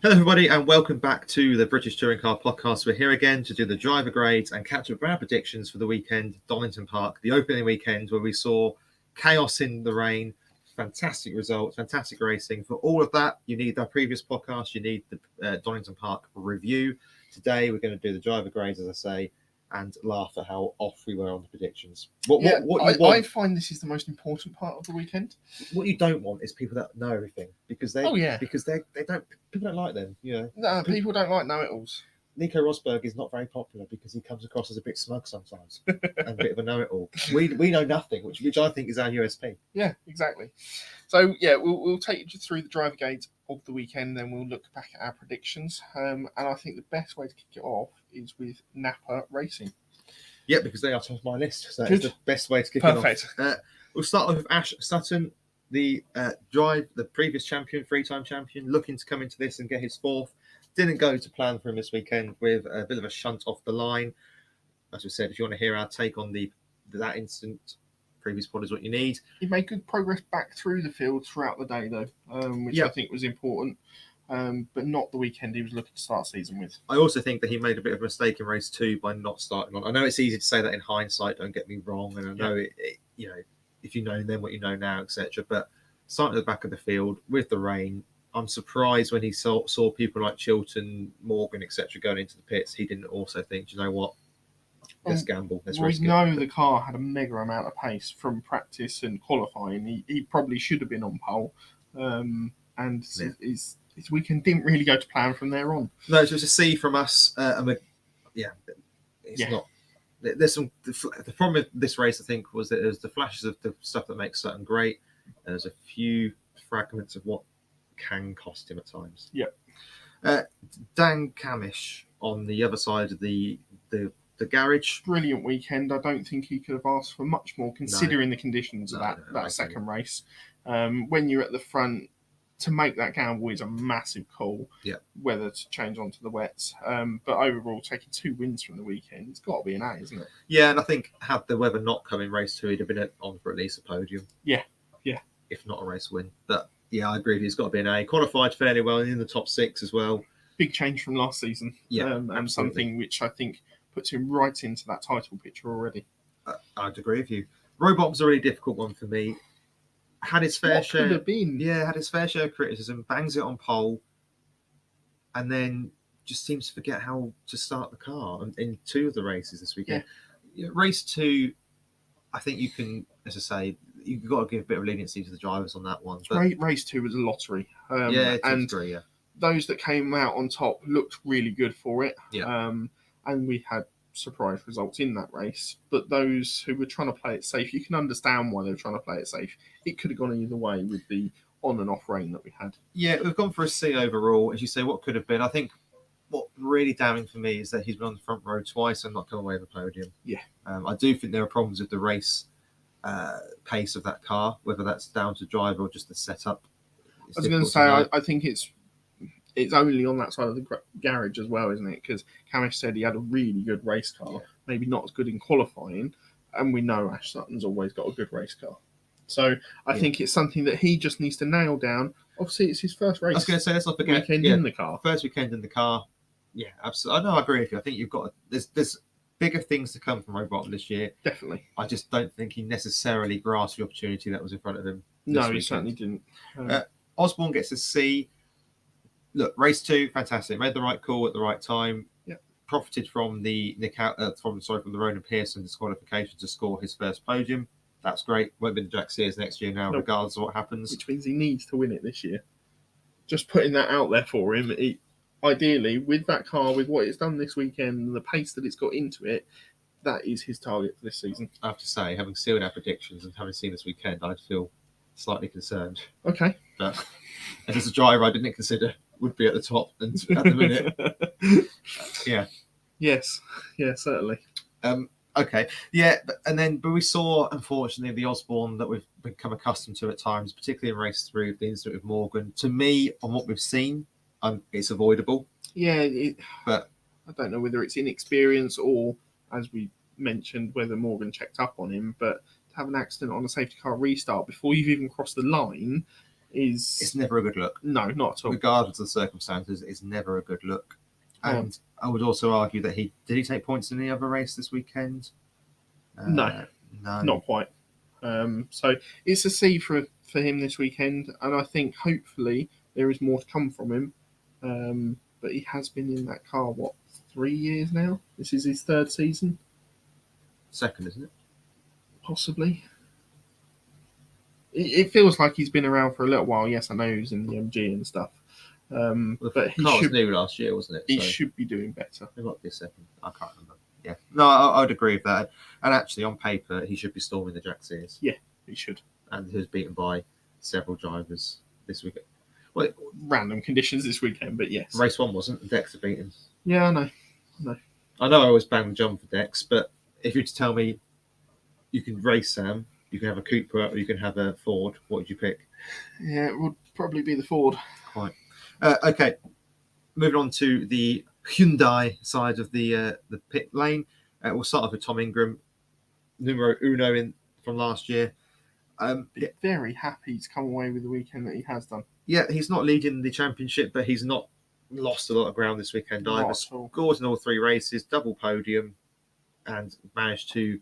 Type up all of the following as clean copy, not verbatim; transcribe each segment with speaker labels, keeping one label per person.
Speaker 1: Hello, everybody, and welcome back to the British Touring Car Podcast. We're here again to do the driver grades and catch up our predictions for the weekend, Donington Park, the opening weekend, where we saw chaos in the rain, fantastic results, fantastic racing. For all of that, you need our previous podcast, you need the Donington Park review. Today, we're going to do the driver grades, as I say, and laugh at how off we were on the predictions.
Speaker 2: I find this is the most important part of the weekend.
Speaker 1: What you don't want is people that know everything because they don't people don't like them.
Speaker 2: No, people don't like know-it-alls.
Speaker 1: Nico Rosberg is not very popular because he comes across as a bit smug sometimes and a bit of a know-it-all. We know nothing, which I think is our USP.
Speaker 2: Yeah, exactly. So we'll take you through the driver grades of the weekend, then we'll look back at our predictions. And I think the best way to kick it off is with Napa Racing.
Speaker 1: Yeah, because they are top of my list, so it's the best way to kick it off. We'll start off with Ash Sutton, the previous champion, three-time champion, looking to come into this and get his fourth. Didn't go to plan for him this weekend with a bit of a shunt off the line. As we said, if you want to hear our take on that incident, previous pod is what you need.
Speaker 2: He made good progress back through the field throughout the day, though, which I think was important. But not the weekend he was looking to start season with.
Speaker 1: I also think that he made a bit of a mistake in race 2 by not starting on. I know it's easy to say that in hindsight, don't get me wrong, and I know if you know then what you know now, etc. But starting at the back of the field with the rain, I'm surprised when he saw people like Chilton, Morgan, etc. going into the pits, he didn't also think, do you know what? Let's gamble. Let's risk it.
Speaker 2: We know the car had a mega amount of pace from practice and qualifying. He probably should have been on pole, his weekend didn't really go to plan from there on.
Speaker 1: No, so it was a C from us. It's not. There's some. The problem with this race, I think, was that there's the flashes of the stuff that makes Sutton great. And there's a few fragments of what can cost him at times.
Speaker 2: Yeah.
Speaker 1: Dan Camish on the other side of the garage.
Speaker 2: Brilliant weekend. I don't think he could have asked for much more, considering the conditions of that second race. When you're at the front, to make that gamble is a massive call.
Speaker 1: Yeah.
Speaker 2: Whether to change onto the wets, but overall, taking 2 wins from the weekend, it's got to be an A, isn't it?
Speaker 1: Yeah, and I think had the weather not come in race 2, he'd have been on for at least a podium.
Speaker 2: Yeah.
Speaker 1: If not a race win, but yeah, I agree with you. It's got to be an A. Qualified fairly well in the top 6 as well.
Speaker 2: Big change from last season.
Speaker 1: Yeah,
Speaker 2: and something which I think puts him right into that title picture already.
Speaker 1: I'd agree with you. Robot was a really difficult one for me. Had his fair share.
Speaker 2: Could have been?
Speaker 1: Yeah, had his fair share of criticism. Bangs it on pole, and then just seems to forget how to start the car in 2 of the races this weekend. Yeah. Race 2, I think you can, as I say, you've got to give a bit of leniency to the drivers on that one. But
Speaker 2: race 2 was a lottery.
Speaker 1: Yeah.
Speaker 2: Those that came out on top looked really good for it.
Speaker 1: Yeah.
Speaker 2: And we had surprise results in that race. But those who were trying to play it safe, you can understand why they were trying to play it safe. It could have gone either way with the on and off rain that we had.
Speaker 1: Yeah, we've gone for a C overall. As you say, what could have been? I think what really damning for me is that he's been on the front row twice and not come away with a podium.
Speaker 2: Yeah.
Speaker 1: I do think there are problems with the race pace of that car, whether that's down to driver or just the setup.
Speaker 2: I was going to say, I think it's only on that side of the garage as well, isn't it? Because Camish said he had a really good race car, maybe not as good in qualifying, and we know Ash Sutton's always got a good race car. So I think it's something that he just needs to nail down. Obviously, it's his first race.
Speaker 1: I was going to say, let's not forget,
Speaker 2: weekend in the car.
Speaker 1: First weekend in the car. Yeah, absolutely. I agree with you. I think you've got there's bigger things to come from Robot this year.
Speaker 2: Definitely.
Speaker 1: I just don't think he necessarily grasped the opportunity that was in front of him.
Speaker 2: No, he certainly didn't.
Speaker 1: Osborne gets a C. Look, race 2, fantastic. Made the right call at the right time.
Speaker 2: Yeah.
Speaker 1: Profited from the from the Ronan Pearson disqualification to score his first podium. That's great. Won't be the Jack Sears next year now, regardless of what happens.
Speaker 2: Which means he needs to win it this year. Just putting that out there for him. Ideally, with that car, with what it's done this weekend, and the pace that it's got into it, that is his target for this season.
Speaker 1: I have to say, having sealed our predictions and having seen this weekend, I'd feel slightly concerned.
Speaker 2: Okay.
Speaker 1: But as a driver, I didn't consider would be at the top and at the minute. Yeah.
Speaker 2: Yes. Yeah, certainly.
Speaker 1: Okay. Yeah, but we saw, unfortunately, the Osborne that we've become accustomed to at times, particularly in race 3, the incident with Morgan. To me, on what we've seen, it's avoidable.
Speaker 2: Yeah,
Speaker 1: but
Speaker 2: I don't know whether it's inexperience or, as we mentioned, whether Morgan checked up on him. But to have an accident on a safety car restart before you've even crossed the line,
Speaker 1: It's never a good look.
Speaker 2: No, not at all.
Speaker 1: Regardless of the circumstances, it's never a good look. And I would also argue that did he take points in the other race this weekend?
Speaker 2: No,
Speaker 1: no,
Speaker 2: not quite. So it's a C for him this weekend, and I think hopefully there is more to come from him. But he has been in that car 3 years now. This is his third season,
Speaker 1: second, isn't it?
Speaker 2: possibly. It feels like he's been around for a little while. Yes, I know he was in the MG and stuff. But he
Speaker 1: was new last year, wasn't it?
Speaker 2: He should be doing better.
Speaker 1: It might be a second. I can't remember. Yeah, no, I would agree with that. And actually, on paper, he should be storming the Jack Sears.
Speaker 2: Yeah, he should.
Speaker 1: And he was beaten by several drivers this weekend. Well,
Speaker 2: random conditions this weekend, but yes.
Speaker 1: Race 1 wasn't. Dex beat him.
Speaker 2: Yeah, I know.
Speaker 1: I know I always bang John for Dex, but if you were to tell me you can race Sam, you can have a Cupra or you can have a Ford, what would you pick?
Speaker 2: Yeah, it would probably be the Ford.
Speaker 1: Quite. Okay, moving on to the Hyundai side of the pit lane. We'll start off with Tom Ingram, numero uno from last year.
Speaker 2: Very happy to come away with the weekend that he has done.
Speaker 1: Yeah, he's not leading the championship, but he's not lost a lot of ground this weekend either. Scored in all 3 races, double podium, and managed to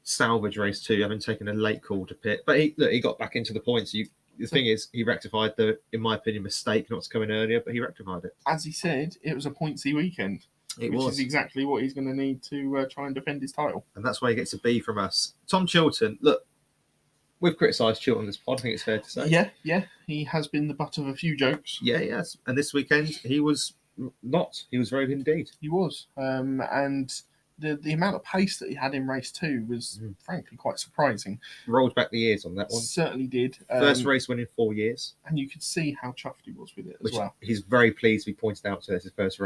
Speaker 1: salvage race 2, having taken a late call to pit. But he got back into the points. The thing is, he rectified the, in my opinion, mistake not to come in earlier, but he rectified it.
Speaker 2: As he said, it was a pointsy weekend. Which is exactly what he's going to need to try and defend his title.
Speaker 1: And that's why he gets a B from us. Tom Chilton, look, we've criticised Chilton on this pod, I think it's fair to say.
Speaker 2: Yeah. He has been the butt of a few jokes.
Speaker 1: Yeah, he has. And this weekend, he was not. He was very good indeed.
Speaker 2: He was. And the amount of pace that he had in race 2 was frankly quite surprising.
Speaker 1: Rolled back the years on that one.
Speaker 2: Certainly did.
Speaker 1: First race win in 4 years.
Speaker 2: And you could see how chuffed he was with it as well.
Speaker 1: He's very pleased to be pointed out to his first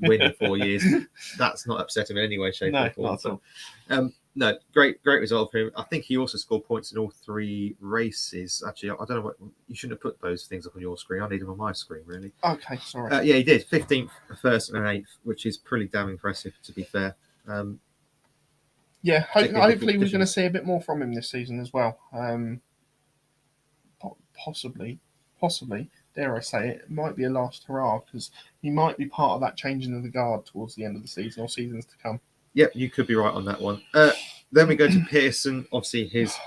Speaker 1: win in 4 years. That's not upset him in any way, shape, or form.
Speaker 2: Not at all.
Speaker 1: No, great result for him. I think he also scored points in all 3 races. Actually, I don't know what you shouldn't have put those things up on your screen. I need them on my screen, really.
Speaker 2: Okay, sorry.
Speaker 1: Yeah, he did 15th, 1st, and 8th, which is pretty damn impressive, to be fair.
Speaker 2: Yeah, hopefully we're going to see a bit more from him this season as well. Possibly, dare I say it might be a last hurrah because he might be part of that changing of the guard towards the end of the season or seasons to come.
Speaker 1: Yep, you could be right on that one. Then we go to Pearson. Obviously, his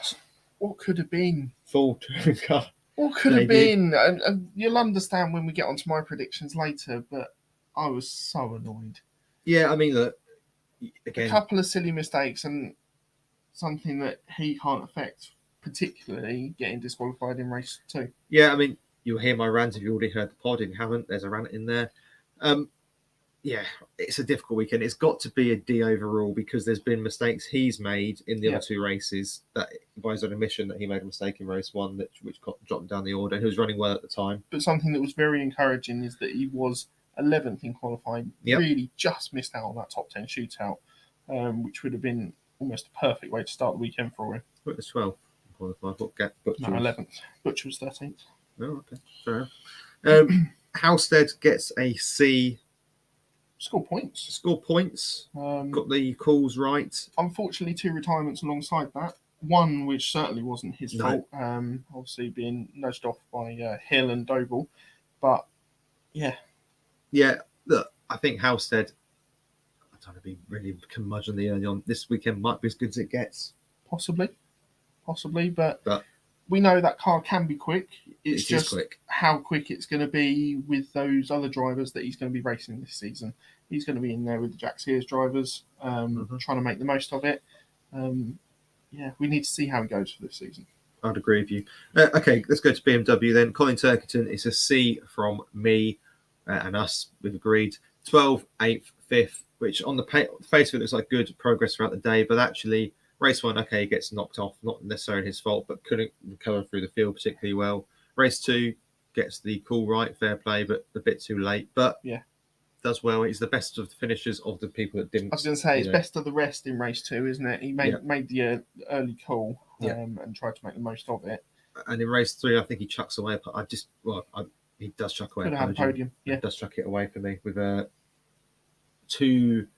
Speaker 2: what could have been
Speaker 1: full touring car.
Speaker 2: What could have been? And you'll understand when we get onto my predictions later. But I was so annoyed.
Speaker 1: Yeah, I mean, look, again,
Speaker 2: a couple of silly mistakes and something that he can't affect, particularly getting disqualified in race 2.
Speaker 1: Yeah, I mean, you'll hear my rant if you already heard the pod. If you haven't, there's a rant in there. Yeah, it's a difficult weekend. It's got to be a D overall because there's been mistakes he's made in the other 2 races that, by his own admission, that he made a mistake in race 1, which dropped him down the order. And he was running well at the time.
Speaker 2: But something that was very encouraging is that he was 11th in qualifying.
Speaker 1: Yep.
Speaker 2: Really just missed out on that top 10 shootout, which would have been almost a perfect way to start the weekend for him.
Speaker 1: It was 12th in qualified.
Speaker 2: No, 11th. Butcher was 13th.
Speaker 1: Oh, okay. Fair enough. Halstead gets a C.
Speaker 2: Score points.
Speaker 1: Got the calls right.
Speaker 2: Unfortunately, 2 retirements alongside that. One which certainly wasn't his fault. Obviously being nudged off by Hill and Doble. But, yeah.
Speaker 1: Yeah, look, I think Halstead, I don't want to be really curmudgeonly early on. This weekend might be as good as it gets.
Speaker 2: Possibly. But we know that car can be quick. It's just
Speaker 1: quick.
Speaker 2: How quick it's going to be with those other drivers that he's going to be racing this season. He's going to be in there with the Jack Sears drivers, trying to make the most of it. Yeah, we need to see how it goes for this season.
Speaker 1: I'd agree with you. Okay, let's go to BMW then. Colin Turkington is a C from me and us. We've agreed. 12th, 8th, 5th, which on the face of it looks like good progress throughout the day, but actually race 1, okay, he gets knocked off, not necessarily his fault, but couldn't recover through the field particularly well. Race 2 gets the call right, fair play, but a bit too late. But
Speaker 2: yeah,
Speaker 1: does well. He's the best of the finishers of the people that didn't.
Speaker 2: I was going to say it's best of the rest in race 2, isn't it? He made the early call and tried to make the most of it.
Speaker 1: And in race 3, I think he chucks away. He does chuck away.
Speaker 2: Could have had a podium. Yeah,
Speaker 1: he does chuck it away for me with a too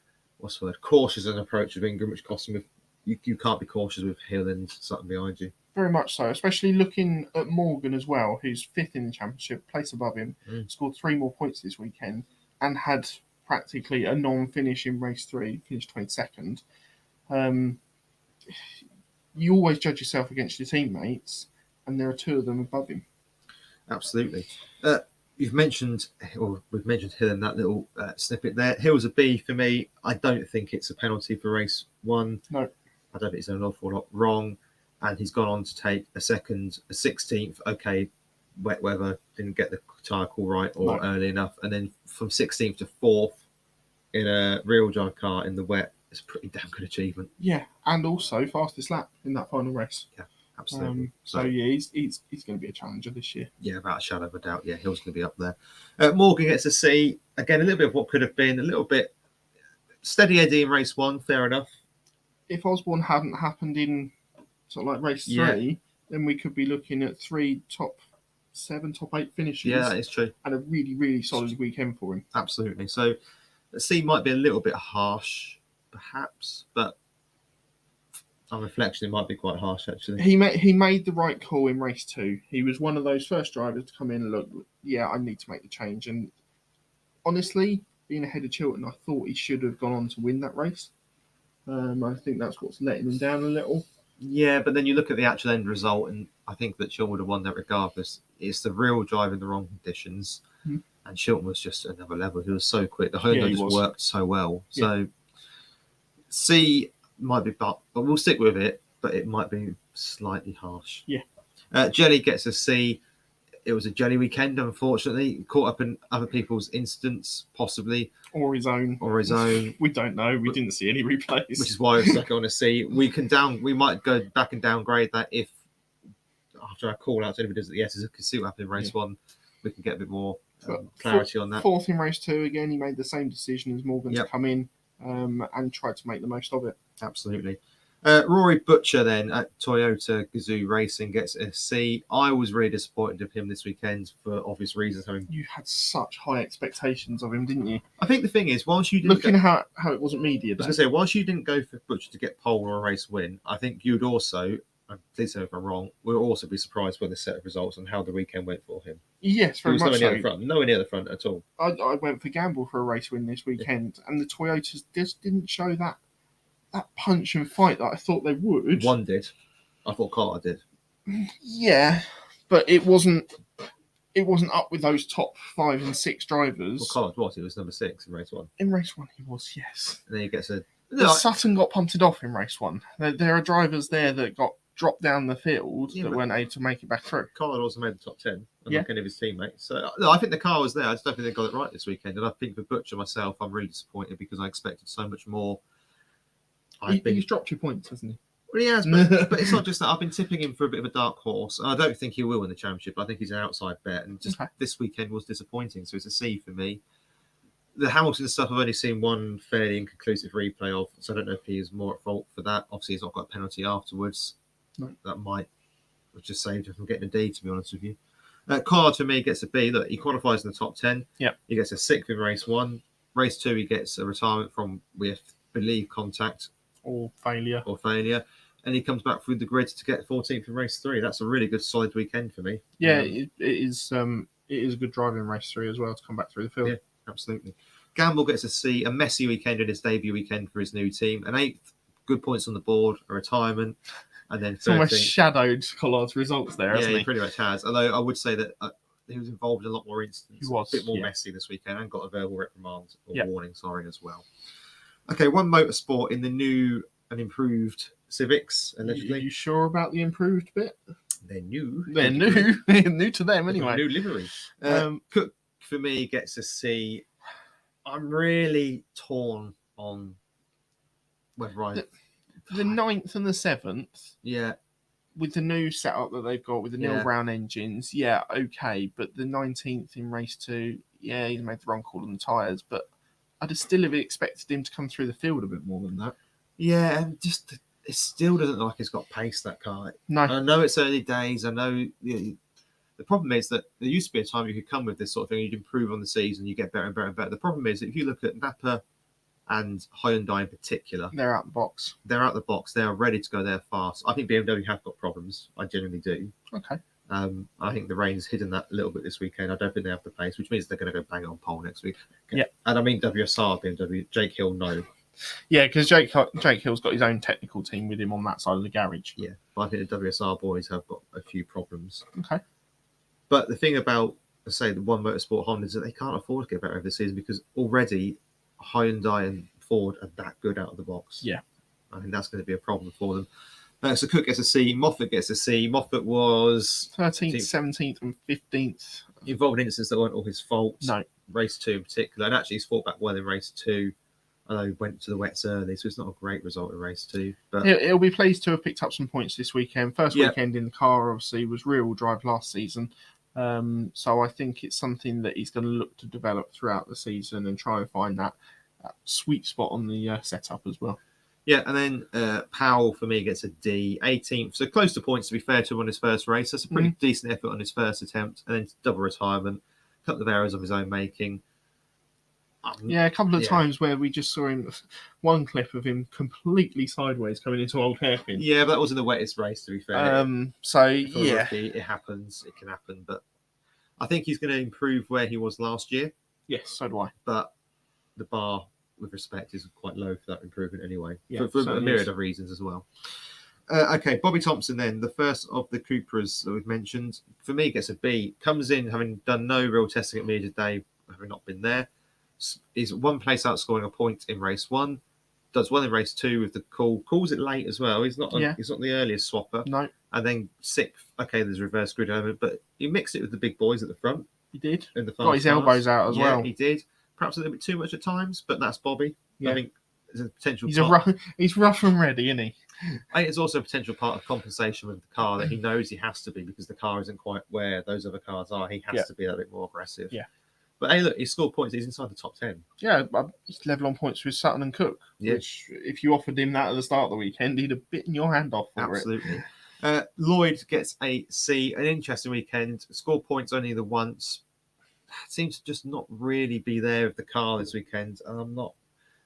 Speaker 1: cautious an approach of Ingram, which cost him you can't be cautious with Hill and Sutton behind you.
Speaker 2: Very much so, especially looking at Morgan as well, who's fifth in the championship, place above him, scored 3 more points this weekend, and had practically a non-finish in race 3, finished 22nd. You always judge yourself against your teammates, and there are 2 of them above him.
Speaker 1: Absolutely. We've mentioned Hill in that little snippet there. Hill's a B for me. I don't think it's a penalty for race 1.
Speaker 2: No.
Speaker 1: I don't think it's an awful lot wrong. And he's gone on to take a 16th. Okay, wet weather, didn't get the tyre call right or early enough. And then from 16th to 4th in a real drive car in the wet, it's a pretty damn good achievement.
Speaker 2: Yeah, and also fastest lap in that final race.
Speaker 1: Yeah, absolutely.
Speaker 2: So he's going to be a challenger this year.
Speaker 1: Yeah, without a shadow of a doubt. Yeah, Hill's going to be up there. Morgan gets a C. Again, a little bit of what could have been, a little bit steady Eddie in race 1, fair enough.
Speaker 2: If Osborne hadn't happened in sort of like race 3, then we could be looking at 3 top 7, top 8 finishes.
Speaker 1: Yeah, that is true.
Speaker 2: And a really, really solid weekend for him.
Speaker 1: Absolutely. So the C might be a little bit harsh, perhaps, but on reflection, it might be quite harsh, actually.
Speaker 2: He made the right call in race 2. He was one of those first drivers to come in and look, I need to make the change. And honestly, being ahead of Chilton, I thought he should have gone on to win that race. I think that's what's letting him down a little.
Speaker 1: Yeah, but then you look at the actual end result, and I think that Chilton would have won that regardless. It's the real drive in the wrong conditions, and Chilton was just another level. He was so quick. The Honda just worked so well. So C might be, but we'll stick with it, but it might be slightly harsh.
Speaker 2: Yeah.
Speaker 1: Jelly gets a C. It was a jelly weekend, unfortunately. Caught up in other people's instance, possibly.
Speaker 2: Or his own. We don't know. We didn't see any replays.
Speaker 1: Which is why I stuck it on a C. We might go back and downgrade that if, after I call out to anybody does it, yes, we can see what happened in race 1. We can get a bit more clarity on that.
Speaker 2: 4th in race 2, again, he made the same decision as Morgan to come in and try to make the most of it.
Speaker 1: Absolutely. Rory Butcher then at Toyota Gazoo Racing gets a C. I was really disappointed of him this weekend for obvious reasons.
Speaker 2: You had such high expectations of him, didn't you?
Speaker 1: I think the thing is, whilst you
Speaker 2: didn't how it wasn't media.
Speaker 1: I was going to say, whilst you didn't go for Butcher to get pole or a race win, I think you'd also, please say if I'm wrong, we'll also be surprised by the set of results and how the weekend went for him.
Speaker 2: Yes, very much so.
Speaker 1: Nowhere near the front at all.
Speaker 2: I went for Gamble for a race win this weekend, and the Toyotas just didn't show that punch and fight that I thought they would.
Speaker 1: One did. I thought Carter did.
Speaker 2: Yeah, but it wasn't up with those top 5 and 6 drivers.
Speaker 1: Well, Carter was. He was number 6 in race 1.
Speaker 2: In race 1, he was, yes.
Speaker 1: And then he gets a...
Speaker 2: Sutton got punted off in race 1. There are drivers there that got dropped down the field that weren't able to make it back through.
Speaker 1: Carter also made the top 10, unlike any of his teammates. So, no, I think the car was there. I just don't think they got it right this weekend. And I think for Butcher myself, I'm really disappointed because I expected so much more.
Speaker 2: He's dropped 2 points, hasn't he?
Speaker 1: Well, he has, but it's not just that. I've been tipping him for a bit of a dark horse. And I don't think he will win the championship. I think he's an outside bet. And just this weekend was disappointing. So it's a C for me. The Hamilton stuff, I've only seen one fairly inconclusive replay of. So I don't know if he is more at fault for that. Obviously, he's not got a penalty afterwards.
Speaker 2: No.
Speaker 1: That might have just saved him from getting a D, to be honest with you. Card for me gets a B. Look, he qualifies in the top 10.
Speaker 2: Yeah.
Speaker 1: He gets a 6th in race 1. Race 2, he gets a retirement from, we believe, contact.
Speaker 2: Or failure.
Speaker 1: And he comes back through the grid to get 14th in race 3. That's a really good, solid weekend for me.
Speaker 2: Yeah, it is a good drive in race 3 as well to come back through the field.
Speaker 1: Yeah, absolutely. Gamble gets a C, a messy weekend in his debut weekend for his new team. An 8th, good points on the board, a retirement. And then 13th.
Speaker 2: Almost shadowed Collard's results there, hasn't he?
Speaker 1: He pretty much has. Although I would say that he was involved in a lot more instances.
Speaker 2: He was.
Speaker 1: A bit more messy this weekend and got a verbal reprimand or warning, as well. Okay, one motorsport in the new and improved Civics, allegedly.
Speaker 2: Are you sure about the improved bit?
Speaker 1: They're new.
Speaker 2: They're new. New to them, anyway.
Speaker 1: New livery. Cook, for me, gets a C. I'm really torn on whether I...
Speaker 2: The 9th and the 7th.
Speaker 1: Yeah.
Speaker 2: With the new setup that they've got with the Neil Brown engines, okay. But the 19th in race 2, he's made the wrong call on the tyres, but I'd still have expected him to come through the field a bit more than that. Yeah, and just it still doesn't look like it's got pace, that car. No.
Speaker 1: I know it's early days. I know the problem is that there used to be a time you could come with this sort of thing, you'd improve on the season, you get better and better and better. The problem is that if you look at Napa and Hyundai in particular.
Speaker 2: They're out the box.
Speaker 1: They're out the box. They are ready to go there fast. I think BMW have got problems. I genuinely do.
Speaker 2: Okay.
Speaker 1: I think the rain's hidden that a little bit this weekend. I don't think they have the pace, which means they're going to go bang on pole next week.
Speaker 2: Yeah.
Speaker 1: And I mean WSR, BMW, Jake Hill, no.
Speaker 2: Yeah, because Jake Hill's got his own technical team with him on that side of the garage.
Speaker 1: Yeah, but I think the WSR boys have got a few problems.
Speaker 2: Okay.
Speaker 1: But the thing about, say, the One Motorsport Honda is that they can't afford to get better over the season because already Hyundai and Ford are that good out of the box.
Speaker 2: Yeah.
Speaker 1: I think that's going to be a problem for them. So Cook gets a C, Moffat gets a C. Moffat was
Speaker 2: 13th, 17th, and 15th.
Speaker 1: Involved in incidents that weren't all his fault.
Speaker 2: No.
Speaker 1: Race 2 in particular. And actually, he's fought back well in race 2. Although he went to the wets early, so it's not a great result in race 2. But
Speaker 2: He'll be pleased to have picked up some points this weekend. First
Speaker 1: Yeah.
Speaker 2: weekend in the car, obviously, was rear-wheel drive last season. So I think it's something that he's going to look to develop throughout the season and try and find that sweet spot on the setup as well.
Speaker 1: Yeah, and then Powell, for me, gets a D, 18th. So close to points, to be fair to him on his first race. That's a pretty decent effort on his first attempt. And then double retirement, a couple of errors of his own making.
Speaker 2: Yeah, a couple of times where we just saw him, one clip of him completely sideways coming into old hairpin.
Speaker 1: Yeah, but that wasn't the wettest race, to be fair.
Speaker 2: So,
Speaker 1: For a
Speaker 2: yeah.
Speaker 1: rookie, it happens. It can happen. But I think he's going to improve where he was last year.
Speaker 2: Yes, so do I.
Speaker 1: But the bar, with respect, is quite low for that improvement anyway.
Speaker 2: Yeah,
Speaker 1: for a
Speaker 2: certainly
Speaker 1: myriad
Speaker 2: is.
Speaker 1: of reasons as well. Okay, Bobby Thompson then, the first of the Cupras that we've mentioned, for me gets a B. Comes in having done no real testing at me today, having not been there. Is one place out scoring a point in race 1. Does well in race 2 with the call. Calls it late as well. He's not the earliest swapper.
Speaker 2: No,
Speaker 1: And then 6th, okay, there's reverse grid element, but he mixed it with the big boys at the front.
Speaker 2: he did.
Speaker 1: In the
Speaker 2: Got his elbows out as well.
Speaker 1: Yeah, he did. Perhaps a little bit too much at times, but that's Bobby.
Speaker 2: Yeah.
Speaker 1: I think there's a potential
Speaker 2: He's rough and ready, isn't he?
Speaker 1: I think it's also a potential part of compensation with the car that he knows he has to be because the car isn't quite where those other cars are. He has to be a bit more aggressive.
Speaker 2: Yeah.
Speaker 1: But hey, look, he scored points. He's inside the top 10.
Speaker 2: Yeah, he's level on points with Sutton and Cook, which if you offered him that at the start of the weekend, he'd have bitten your hand off for
Speaker 1: Absolutely. Lloyd gets a C. An interesting weekend. Scored points only the once. Seems to just not really be there with the car this weekend. And I'm not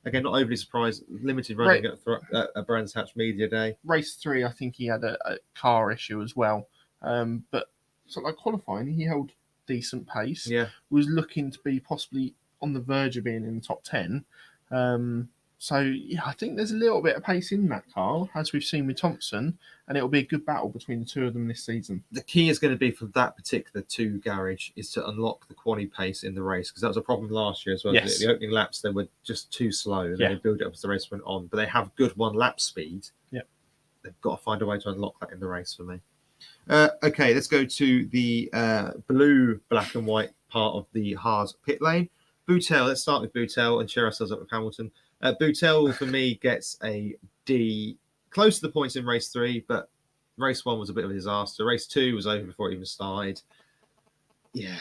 Speaker 1: overly surprised. Limited running at Brands Hatch Media Day.
Speaker 2: Race 3, I think he had a car issue as well. But sort of like qualifying, he held decent pace.
Speaker 1: Yeah.
Speaker 2: Was looking to be possibly on the verge of being in the top 10. So, yeah, I think there's a little bit of pace in that car, as we've seen with Thompson, and it'll be a good battle between the two of them this season.
Speaker 1: The key is going to be for that particular 2 garage is to unlock the quali pace in the race, because that was a problem last year as well.
Speaker 2: Yes.
Speaker 1: The opening laps, they were just too slow, and then they build it up as the race went on. But they have good one-lap speed.
Speaker 2: Yeah.
Speaker 1: They've got to find a way to unlock that in the race for me. Okay, let's go to the blue, black and white part of the hard pit lane. Boutel, let's start with Boutel and cheer ourselves up with Hamilton. Boutel, for me, gets a D. Close to the points in race 3, but race 1 was a bit of a disaster. Race 2 was over before it even started. Yeah.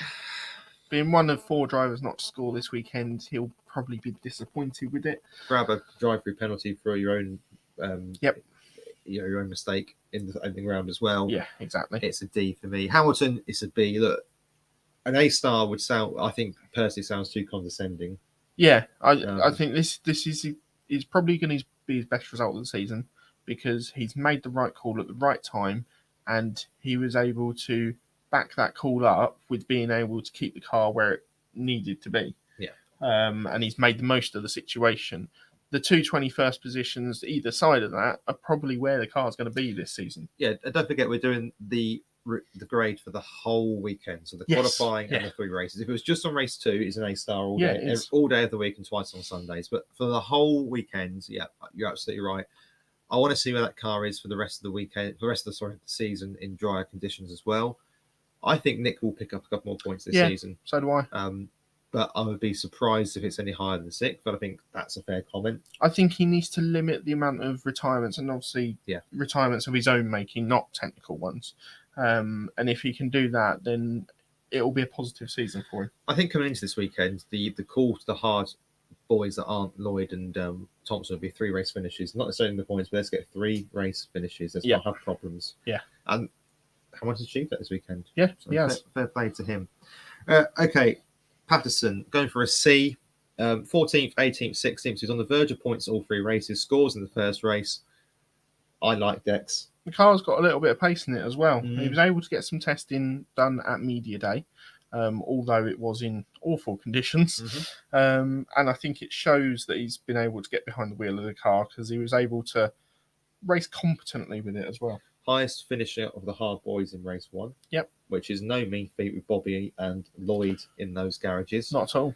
Speaker 2: Being one of 4 drivers not to score this weekend, he'll probably be disappointed with it.
Speaker 1: Grab a drive-through penalty for your own your own mistake in the opening round as well.
Speaker 2: Yeah, exactly.
Speaker 1: It's a D for me. Hamilton, it's a B. Look, an A-star would sound, I think, personally sounds too condescending.
Speaker 2: Yeah, I think this is probably going to be his best result of the season because he's made the right call at the right time and he was able to back that call up with being able to keep the car where it needed to be.
Speaker 1: Yeah.
Speaker 2: And he's made the most of the situation. The 2 21st positions either side of that are probably where the car's going to be this season.
Speaker 1: Yeah, and don't forget we're doing the grade for the whole weekend, so the qualifying and the 3 races. If it was just on race 2, it's an A-star all day, all day of the week and twice on Sundays. But for the whole weekend, yeah, you're absolutely right. I want to see where that car is for the rest of the weekend, for the rest of the season in drier conditions as well. I think Nick will pick up a couple more points this season.
Speaker 2: So do I.
Speaker 1: But I would be surprised if it's any higher than 6th, but I think that's a fair comment.
Speaker 2: I think he needs to limit the amount of retirements, and obviously retirements of his own making, not technical ones. And if he can do that, then it will be a positive season for him.
Speaker 1: I think coming into this weekend, the call to the hard boys that aren't Lloyd and Thompson would be 3 race finishes. Not necessarily in the points, but let's get 3 race finishes. Let's not have problems.
Speaker 2: Yeah.
Speaker 1: And Hamilton achieved that this weekend.
Speaker 2: Yeah,
Speaker 1: so fair play to him. Okay. Patterson going for a C. 14th, 18th, 16th. He's on the verge of points all 3 races. Scores in the first race. I like Dex.
Speaker 2: The car's got a little bit of pace in it as well.
Speaker 1: Mm.
Speaker 2: He was able to get some testing done at Media Day, although it was in awful conditions.
Speaker 1: Mm-hmm.
Speaker 2: And I think it shows that he's been able to get behind the wheel of the car because he was able to race competently with it as well.
Speaker 1: Highest finisher of the hard boys in race 1.
Speaker 2: Yep.
Speaker 1: Which is no mean feat with Bobby and Lloyd in those garages.
Speaker 2: Not at all.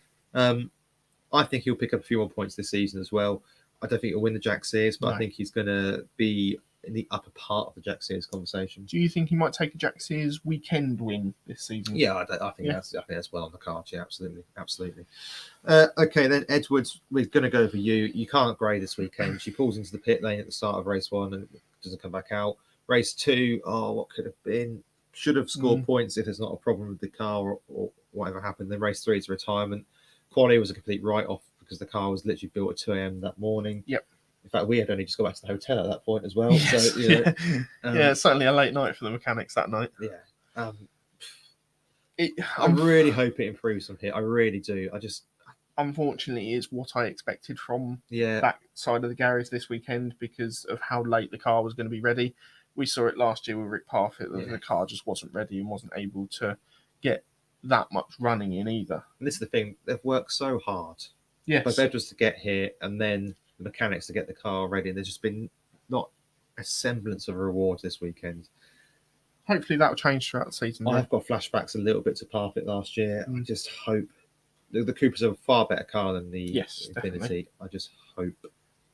Speaker 1: I think he'll pick up a few more points this season as well. I don't think he'll win the Jack Sears, but I think he's going to be in the upper part of the Jack Sears conversation.
Speaker 2: Do you think he might take a Jack Sears weekend win this season?
Speaker 1: Yeah, I think that's well on the cards. Yeah, absolutely. Okay, then Edwards, we're going to go for you. You can't grade this weekend. She pulls into the pit lane at the start of race 1 and doesn't come back out. Race 2, what could have been? Should have scored points if there's not a problem with the car or whatever happened. Then race 3 is retirement. Quali was a complete write-off because the car was literally built at 2 a.m. that morning.
Speaker 2: Yep.
Speaker 1: In fact, we had only just got back to the hotel at that point as well.
Speaker 2: Yes.
Speaker 1: So, you know,
Speaker 2: yeah, certainly a late night for the mechanics that night.
Speaker 1: Yeah. I really hope it improves from here. I really do.
Speaker 2: Unfortunately, is what I expected from that side of the garage this weekend because of how late the car was going to be ready. We saw it last year with Rick Parfitt that the car just wasn't ready and wasn't able to get that much running in either.
Speaker 1: And this is the thing, they've worked so hard.
Speaker 2: Yes.
Speaker 1: Both Edwards to get here and then the mechanics to get the car ready. There's just been not a semblance of a reward this weekend.
Speaker 2: Hopefully that will change throughout the season.
Speaker 1: I've got flashbacks a little bit to Parfitt last year. I just hope the Cooper's a far better car than the Infinity.
Speaker 2: Definitely.
Speaker 1: I just hope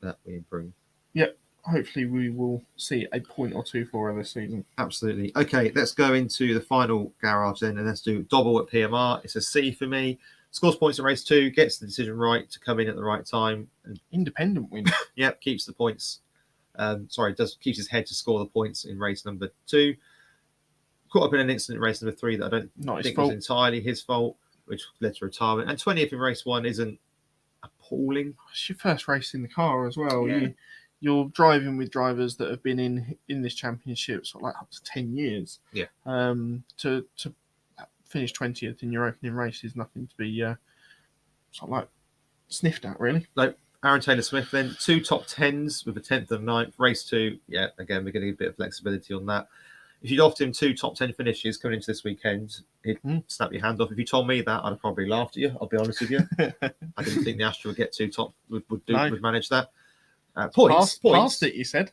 Speaker 1: that we improve.
Speaker 2: Yep. Hopefully we will see a point or two for her this season.
Speaker 1: Absolutely. Okay, let's go into the final garage then, and let's do Dobble at PMR. It's a C for me. Scores points in race 2, gets the decision right to come in at the right time.
Speaker 2: Independent win.
Speaker 1: Yep, keeps the points. Keeps his head to score the points in race number 2. Caught up in an incident in race number 3 that I don't think was entirely his fault, which led to retirement. And 20th in race 1 isn't appalling.
Speaker 2: It's your first race in the car as well.
Speaker 1: Yeah.
Speaker 2: You're driving with drivers that have been in this championship sort of like up to 10 years.
Speaker 1: Yeah.
Speaker 2: To finish 20th in your opening race is nothing to be sort of like sniffed at, really.
Speaker 1: No, Aaron Taylor-Smith then, 2 top 10s with a 10th and 9th. Race 2, yeah, again, we're getting a bit of flexibility on that. If you'd offered him 2 top 10 finishes coming into this weekend, he'd snap your hand off. If you told me that, I'd have probably laughed at you, I'll be honest with you. I didn't think the Astra would get 2 top, would manage that. Points.
Speaker 2: Past it, you said.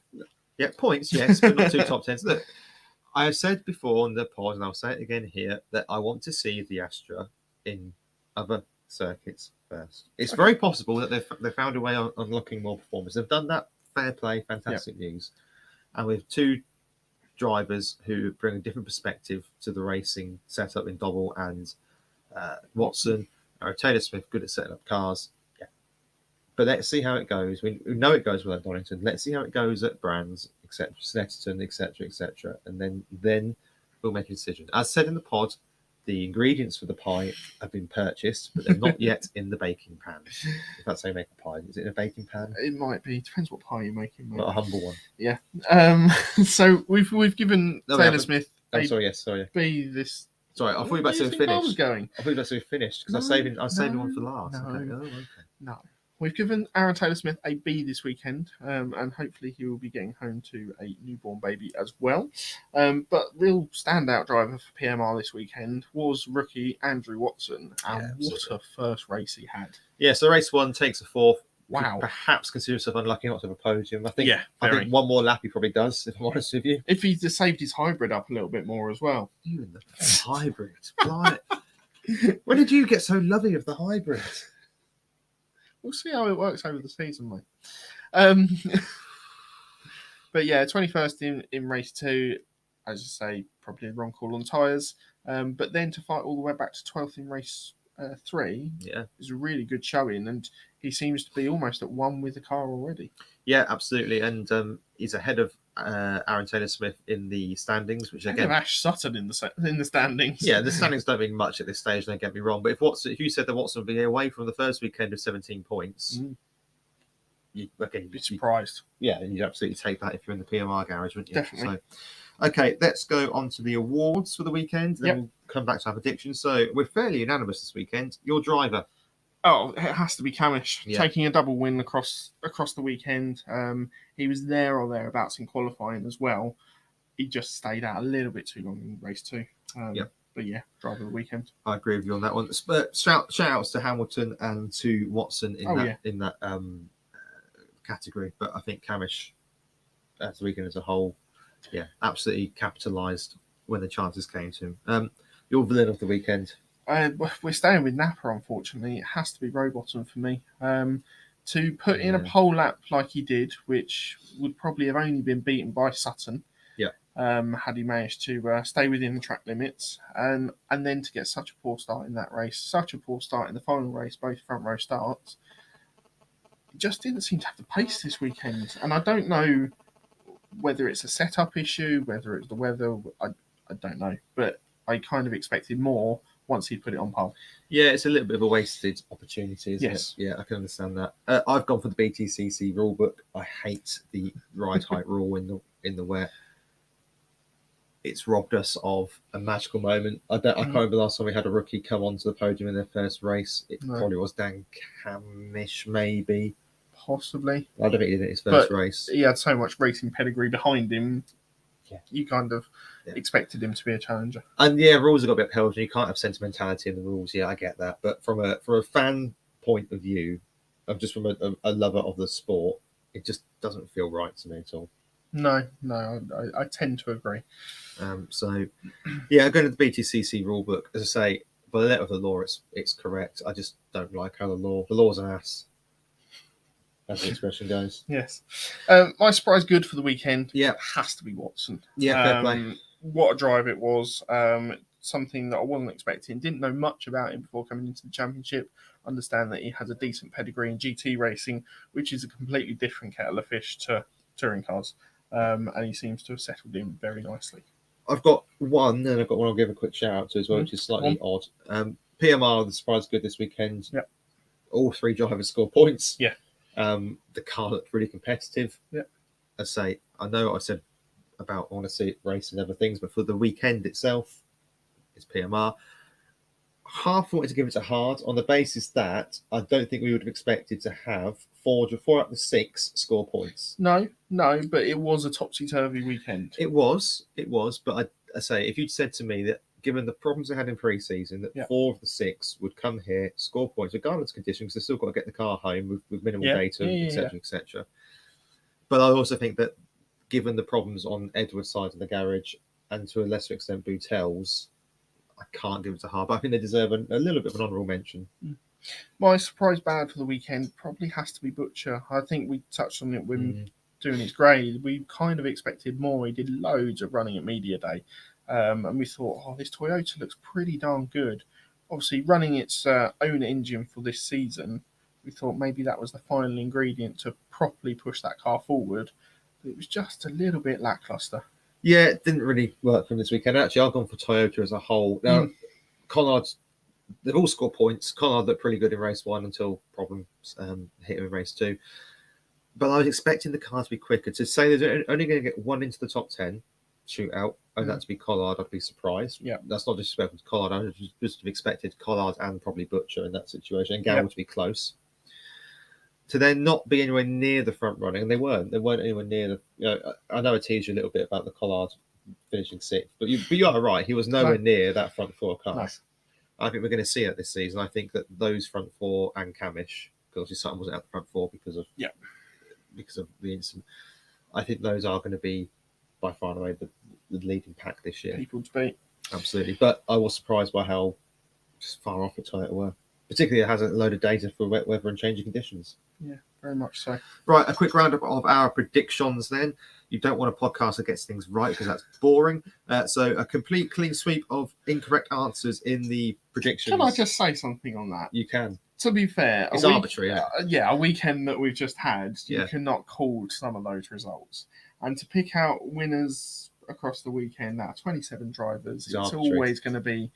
Speaker 1: Yeah, points, yes, but not 2 top 10s. Look, I have said before on the pod, and I'll say it again here, that I want to see the Astra in other circuits first. It's very possible that they've found a way of unlocking more performance. They've done that. Fair play, fantastic news. And with 2 drivers who bring a different perspective to the racing setup in Dobble and Watson, Taylor-Smith, good at setting up cars. But let's see how it goes. We know it goes well at Donington. Let's see how it goes at Brands, etc., Snetterton, etc., and then we'll make a decision. As said in the pod, the ingredients for the pie have been purchased, but they're not yet in the baking pan. If that's how you make a pie, is it in a baking pan?
Speaker 2: It might be. Depends what pie you're making.
Speaker 1: Not a humble one.
Speaker 2: Yeah. So we've given Taylor-Smith.
Speaker 1: Sorry.
Speaker 2: B this.
Speaker 1: Sorry, I thought you were about to say finished.
Speaker 2: I was going.
Speaker 1: I thought you were about to say finished because I was saving one for last.
Speaker 2: No. We've given Aaron Taylor-Smith a B this weekend, and hopefully he will be getting home to a newborn baby as well. But real standout driver for PMR this weekend was rookie Andrew Watson, and what a first race he had. Yeah,
Speaker 1: so race 1 takes a 4th.
Speaker 2: Wow.
Speaker 1: Perhaps consider himself unlucky not to have a podium. I think one more lap he probably does, if I'm honest with you.
Speaker 2: If he'd saved his hybrid up a little bit more as well.
Speaker 1: You and the hybrid. When did you get so loving of the hybrid?
Speaker 2: We'll see how it works over the season, mate. But yeah, 21st in race 2, as I say, probably a wrong call on tyres. But then to fight all the way back to 12th in race 3 is a really good showing, and he seems to be almost at 1 with the car already. Yeah,
Speaker 1: absolutely, and he's ahead of Aaron Taylor-Smith in the standings, which again,
Speaker 2: Ash Sutton in the standings.
Speaker 1: Yeah, the standings don't mean much at this stage. Don't get me wrong, but if you said that Watson would be away from the first weekend of 17 points, you'd
Speaker 2: be surprised.
Speaker 1: You'd absolutely take that if you're in the PMR garage, wouldn't you?
Speaker 2: Definitely.
Speaker 1: So, okay, let's go on to the awards for the weekend. Then we'll come back to our predictions. So we're fairly unanimous this weekend. Your driver.
Speaker 2: Oh, it has to be Camish
Speaker 1: Yeah.
Speaker 2: taking a double win across the weekend. He was there or thereabouts in qualifying as well. He just stayed out a little bit too long in race 2. But yeah, driver of the weekend.
Speaker 1: I agree with you on that one. But shout outs to Hamilton and to Watson in that category. But I think Camish, as the weekend as a whole, absolutely capitalised when the chances came to him. Your villain of the weekend.
Speaker 2: We're staying with Napa, unfortunately. It has to be Rowbottom for me. To put in a pole lap like he did, which would probably have only been beaten by Sutton, had he managed to stay within the track limits, and then to get such a poor start in that race, such a poor start in the final race, both front row starts, he just didn't seem to have the pace this weekend. And I don't know whether it's a setup issue, whether it's the weather, I don't know. But I kind of expected more once he put it on pole.
Speaker 1: Yeah, it's a little bit of a wasted opportunity, isn't
Speaker 2: Yes.
Speaker 1: it? Yeah, I can understand that. I've gone for the BTCC rule book. I hate the ride height rule in the wet. It's robbed us of a magical moment. I can't remember the last time we had a rookie come onto the podium in their first race. It probably was Dan Camish, maybe.
Speaker 2: Possibly.
Speaker 1: I don't think he did it his first race.
Speaker 2: He had so much racing pedigree behind him. Yeah. You kind of expected him to be a challenger.
Speaker 1: And rules have got a bit upheld. You can't have sentimentality in the rules. Yeah, I get that. But from a fan point of view, just from a lover of the sport, it just doesn't feel right to me at all.
Speaker 2: No, I tend to agree.
Speaker 1: Going to the BTCC rulebook, as I say, by the letter of the law, it's correct. I just don't like how the law's an ass, as the expression goes.
Speaker 2: Yes. My surprise good for the weekend has to be Watson.
Speaker 1: Yeah, fair play.
Speaker 2: What a drive it was. Something that I wasn't expecting. Didn't know much about him before coming into the championship. Understand that he has a decent pedigree in GT racing, which is a completely different kettle of fish to touring cars. And he seems to have settled in very nicely.
Speaker 1: I've got one, and I've got one I'll give a quick shout out to as well, which is slightly odd. PMR, the surprise good this weekend.
Speaker 2: Yep.
Speaker 1: All 3 drivers score points.
Speaker 2: Yeah.
Speaker 1: The car looked really competitive.
Speaker 2: Yeah.
Speaker 1: I know I said about I want to see it race and other things, but for the weekend itself, it's PMR. Half wanted to give it to Hard on the basis that I don't think we would have expected to have 4 out of the 6 score points.
Speaker 2: No, but it was a topsy-turvy weekend.
Speaker 1: It was, but I say, if you'd said to me that given the problems they had in pre-season, that 4 of the 6 would come here, score points, regardless of conditions, they've still got to get the car home with minimal data, etc. But I also think that given the problems on Edward's side of the garage, and to a lesser extent Boutel's, I can't give it to Hard, but I think they deserve a little bit of an honourable mention.
Speaker 2: My surprise bad for the weekend probably has to be Butcher. I think we touched on it when doing his grade. We kind of expected more. He did loads of running at Media Day. And we thought, this Toyota looks pretty darn good. Obviously, running its own engine for this season, we thought maybe that was the final ingredient to properly push that car forward. But it was just a little bit lackluster.
Speaker 1: Yeah, it didn't really work for him this weekend. Actually, I've gone for Toyota as a whole. Now, Collard's, they've all scored points. Collard looked pretty good in race 1 until problems hit him in race 2. But I was expecting the car to be quicker. To say they're only going to get 1 into the top 10 shootout, and that to be Collard, I'd be surprised.
Speaker 2: Yeah,
Speaker 1: that's not disrespectful to Collard. I just have expected Collard and probably Butcher in that situation, and Gower to be close. To then not be anywhere near the front running, and they weren't anywhere near the. I know I teased you a little bit about the Collard finishing 6th, but you are right. He was nowhere near that front 4 car.
Speaker 2: No.
Speaker 1: I think we're going to see it this season. I think that those front 4 and Camish, because obviously Sutton wasn't at the front 4 because of the incident. I think those are going to be by far and away the leading pack this year.
Speaker 2: People to beat.
Speaker 1: Absolutely, but I was surprised by how just far off the Toyota were. Particularly, it has a load of data for wet weather and changing conditions.
Speaker 2: Yeah, very much so.
Speaker 1: Right, a quick roundup of our predictions then. You don't want a podcast that gets things right because that's boring. So a complete clean sweep of incorrect answers in the predictions.
Speaker 2: Can I just say something on that?
Speaker 1: You can.
Speaker 2: To be fair,
Speaker 1: it's arbitrary.
Speaker 2: A weekend that we've just had, you cannot call some of those results. And to pick out winners across the weekend, now 27 drivers, it's always going to be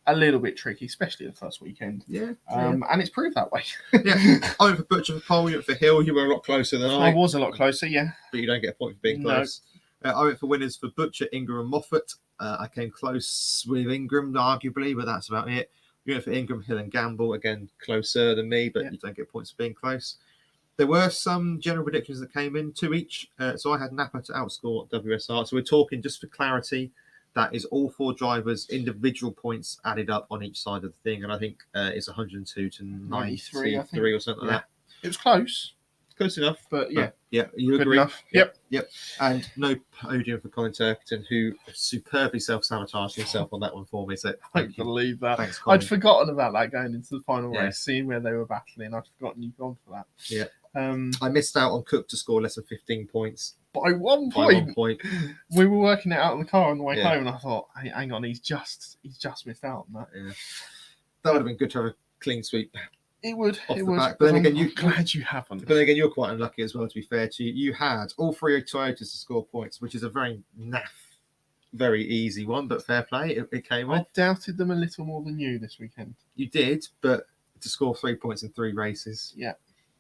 Speaker 2: a little bit tricky, especially the first weekend.
Speaker 1: Yeah.
Speaker 2: And it's proved that way.
Speaker 1: I went for Butcher for pole, you went for Hill, you were a lot closer than I.
Speaker 2: I was a lot closer, yeah.
Speaker 1: But you don't get a point for being close. I went for winners for Butcher, Ingram and Moffat. I came close with Ingram, arguably, but that's about it. You went for Ingram, Hill, and Gamble. Again, closer than me, but you don't get points for being close. There were some general predictions that came in, 2 each. So I had Napa to outscore WSR. So we're talking, just for clarity, that is all 4 drivers' individual points added up on each side of the thing. And I think it's 102 to 93 or something like that.
Speaker 2: It was close.
Speaker 1: Close enough.
Speaker 2: But yeah.
Speaker 1: You
Speaker 2: Good
Speaker 1: agree?
Speaker 2: enough.
Speaker 1: Yep. And no podium for Colin Turkington, who superbly self-sabotaged himself on that one for me. So
Speaker 2: I believe that.
Speaker 1: Thanks, Colin.
Speaker 2: I'd forgotten about that going into the final
Speaker 1: Yeah.
Speaker 2: race, seeing where they were battling. I'd forgotten you'd gone for that.
Speaker 1: Yeah. I missed out on Cook to score less than 15 points.
Speaker 2: By one point. We were working it out in the car on the way home, and I thought, hey, hang on, he's just missed out on that.
Speaker 1: Yeah. That would have been good to have a clean sweep.
Speaker 2: It would.
Speaker 1: Back. But then again,
Speaker 2: I'm glad you haven't.
Speaker 1: But then again, you're quite unlucky as well, to be fair to you. You had all 3 Toyotas to score points, which is a very very easy one, but fair play. It came off.
Speaker 2: I doubted them a little more than you this weekend.
Speaker 1: You did, but to score 3 points in 3 races.
Speaker 2: Yeah.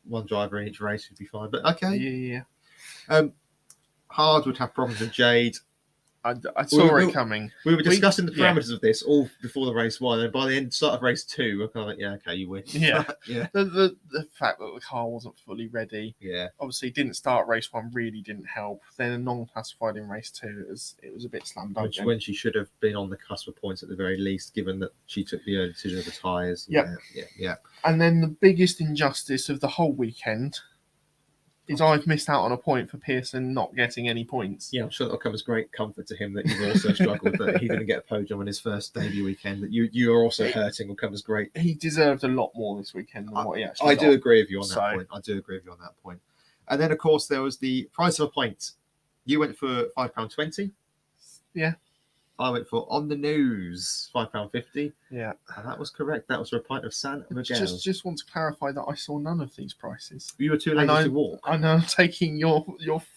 Speaker 1: 1 driver in each race would be fine. But okay.
Speaker 2: Yeah.
Speaker 1: Hard would have problems with Jade.
Speaker 2: I saw it coming.
Speaker 1: We were discussing the parameters of this all before the race 1, and by the start of race 2, we're kind of like, yeah, okay, you win.
Speaker 2: Yeah.
Speaker 1: Yeah.
Speaker 2: The fact that the car wasn't fully ready.
Speaker 1: Yeah.
Speaker 2: Obviously, didn't start race 1, really didn't help. Then a non-classified in race 2, it was a bit slammed up.
Speaker 1: When she should have been on the cusp of points at the very least, given that she took the early decision of the tyres.
Speaker 2: Yeah.
Speaker 1: Yeah.
Speaker 2: And then the biggest injustice of the whole weekend is I've missed out on a point for Pearson not getting any points.
Speaker 1: Yeah, I'm sure that'll come as great comfort to him that you've also struggled, that he didn't get a podium on his first debut weekend. That you are also hurting will come as great.
Speaker 2: He deserved a lot more this weekend than what he actually
Speaker 1: I
Speaker 2: got.
Speaker 1: do agree with you on that point. And then, of course, there was the price of a pint. You went for £5.20.
Speaker 2: Yeah.
Speaker 1: I went for on the nose £5.50.
Speaker 2: Yeah.
Speaker 1: And that was correct. That was for a pint of San Miguel.
Speaker 2: Just want to clarify that I saw none of these prices.
Speaker 1: You were too lazy to walk.
Speaker 2: I know I'm taking your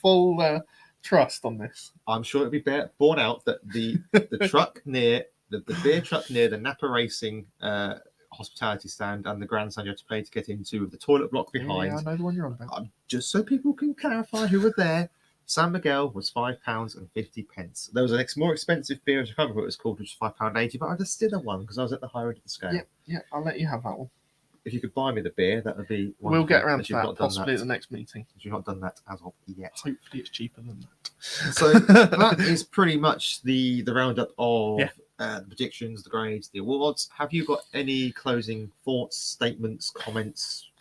Speaker 2: full trust on this.
Speaker 1: I'm sure it'll be borne out that the truck near the beer truck near the Napa Racing hospitality stand and the grandstand you have to pay to get into, with the toilet block behind.
Speaker 2: Yeah, I know the one you're on about.
Speaker 1: Just so people can clarify who were there. San Miguel was £5.50. There was a more expensive beer, I can't remember what it was called, which was £5.80, but I just did a one because I was at the higher end of the scale.
Speaker 2: Yeah, I'll let you have that one.
Speaker 1: If you could buy me the beer, that would be wonderful.
Speaker 2: We'll get around to that, possibly at the next meeting.
Speaker 1: You've not done that as of yet.
Speaker 2: Hopefully it's cheaper than that.
Speaker 1: So that is pretty much the roundup of the predictions, the grades, the awards. Have you got any closing thoughts, statements, comments,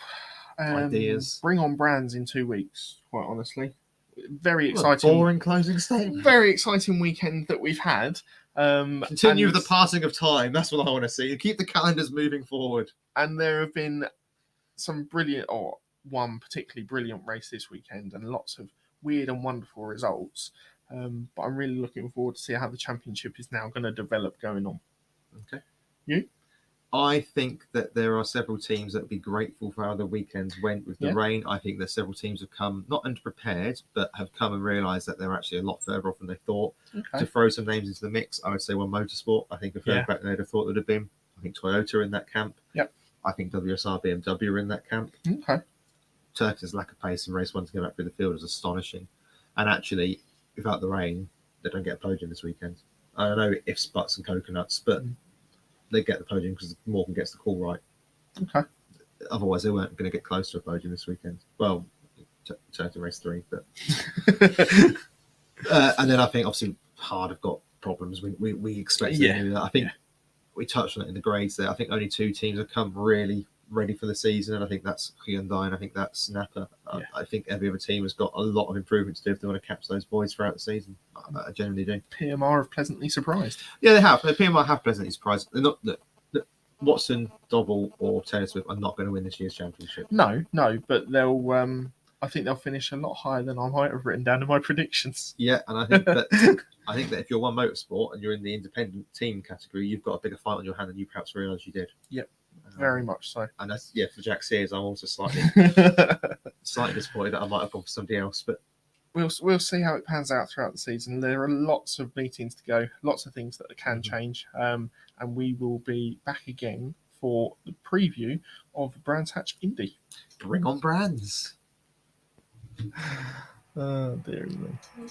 Speaker 1: ideas?
Speaker 2: Bring on Brands in 2 weeks, quite honestly. Very exciting.
Speaker 1: Boring closing statement.
Speaker 2: Very exciting weekend that we've had.
Speaker 1: Continue the passing of time. That's what I want to see. Keep the calendars moving forward.
Speaker 2: And there have been some brilliant, or one particularly brilliant race this weekend, and lots of weird and wonderful results. But I'm really looking forward to see how the championship is now going to develop going on.
Speaker 1: Okay.
Speaker 2: You?
Speaker 1: I think that there are several teams that would be grateful for how the weekends went with the rain. I think that several teams have come, not underprepared, but have come and realised that they're actually a lot further off than they thought. Okay. To throw some names into the mix, I would say One Motorsport. I think a further back than they'd have thought would have been. I think Toyota are in that camp.
Speaker 2: Yep.
Speaker 1: I think WSR, BMW are in that camp.
Speaker 2: Okay.
Speaker 1: Turkey's lack of pace in race 1 to go back through the field is astonishing. And actually, without the rain, they don't get a podium this weekend. I don't know ifs, buts and coconuts, but they get the podium because Morgan gets the call right.
Speaker 2: Okay.
Speaker 1: Otherwise, they weren't going to get close to a podium this weekend. Well, Turkey race 3, but and then I think obviously Hard have got problems. We expected them to do that. I think we touched on it in the grades there. I think only 2 teams have come really ready for the season, and I think that's Hyundai and I think that's Napa. I think every other team has got a lot of improvement to do if they want to catch those boys throughout the season. I generally do.
Speaker 2: PMR have pleasantly surprised.
Speaker 1: Yeah, they have. The PMR have pleasantly surprised. They're not. Watson, Dobble, or Taylor Swift are not going to win this year's championship.
Speaker 2: No, but they'll. I think they'll finish a lot higher than I might have written down in my predictions.
Speaker 1: Yeah, and I think that if you're One Motorsport and you're in the independent team category, you've got a bigger fight on your hand than you perhaps realise you did.
Speaker 2: Yep. Very much so.
Speaker 1: And that's for Jack Sears. I'm also slightly disappointed that I might have gone for somebody else, but
Speaker 2: we'll see how it pans out throughout the season. There are lots of meetings to go, lots of things that can change, and we will be back again for the preview of Brands Hatch Indy.
Speaker 1: Bring on Brands.
Speaker 2: Oh, dear me.